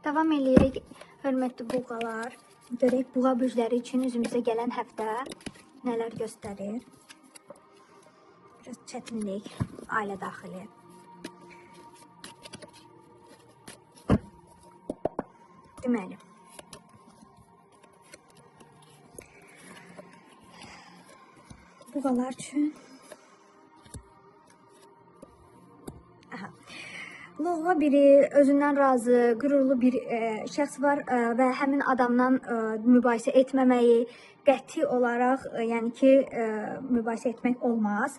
Davam edirik, hörmətli buğalar. Görək buğa bürcləri üçün üzümüzə gələn həftə nələr göstərir. Biraz çətinlik, ailə daxili. Deməli. Buğalar üçün. Lovğa biri, özündən razı, qürurlu bir şəxs var və həmin adamdan mübahisə etməməyi, qəti olaraq, yəni ki, mübahisə etmək olmaz.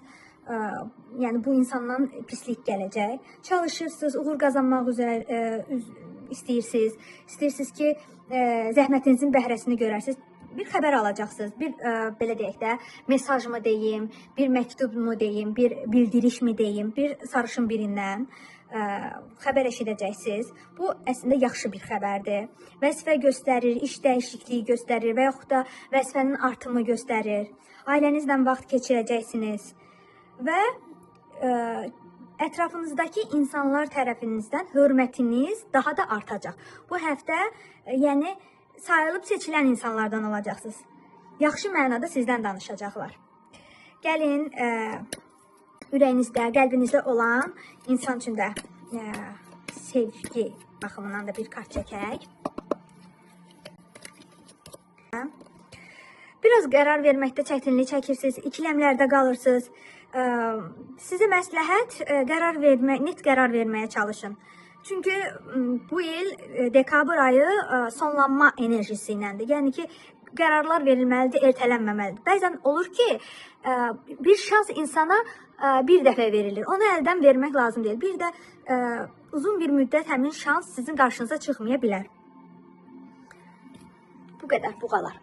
Yəni bu insandan pislik gələcək. Çalışırsınız, uğur qazanmaq üzrə istəyirsiniz. İstəyirsiniz ki, zəhmətinizin bəhrəsini görərsiniz. Bir xəbər alacaqsınız. Bir belə deyək də, mesaj mı deyim, bir məktub mu deyim, bir bildiriş mi deyim, bir sarışın birindən xəbər eşidəcəksiniz. Bu əslində yaxşı bir xəbərdir. Vəzifə göstərir, iş dəyişikliyi göstərir və yaxud da vəzifənin artımı göstərir. Ailənizlə vaxt keçirəcəksiniz və ətrafınızdakı insanlar tərəfinizdən hörmətiniz daha da artacaq. Bu həftə, yəni sayılıb seçilən insanlardan olacaqsınız. Yaxşı mənada sizdən danışacaqlar. Gəlin, ürəyinizdə, qəlbinizdə olan insan üçün də sevgi baxımından da bir kart çəkək. Biraz qərar verməkdə çətinlik çəkirsiniz, ikiləmlərdə qalırsınız. Sizə məsləhət net qərar verməyə çalışın. Çünki bu il dekabr ayı sonlanma enerjisi iləndir. Yəni ki, qərarlar verilməlidir, ertələnməməlidir. Bəzən olur ki, bir şans insana bir dəfə verilir. Onu əldən vermək lazım deyil. Bir də uzun bir müddət həmin şans sizin qarşınıza çıxmaya bilər. Bu qədər buğalar.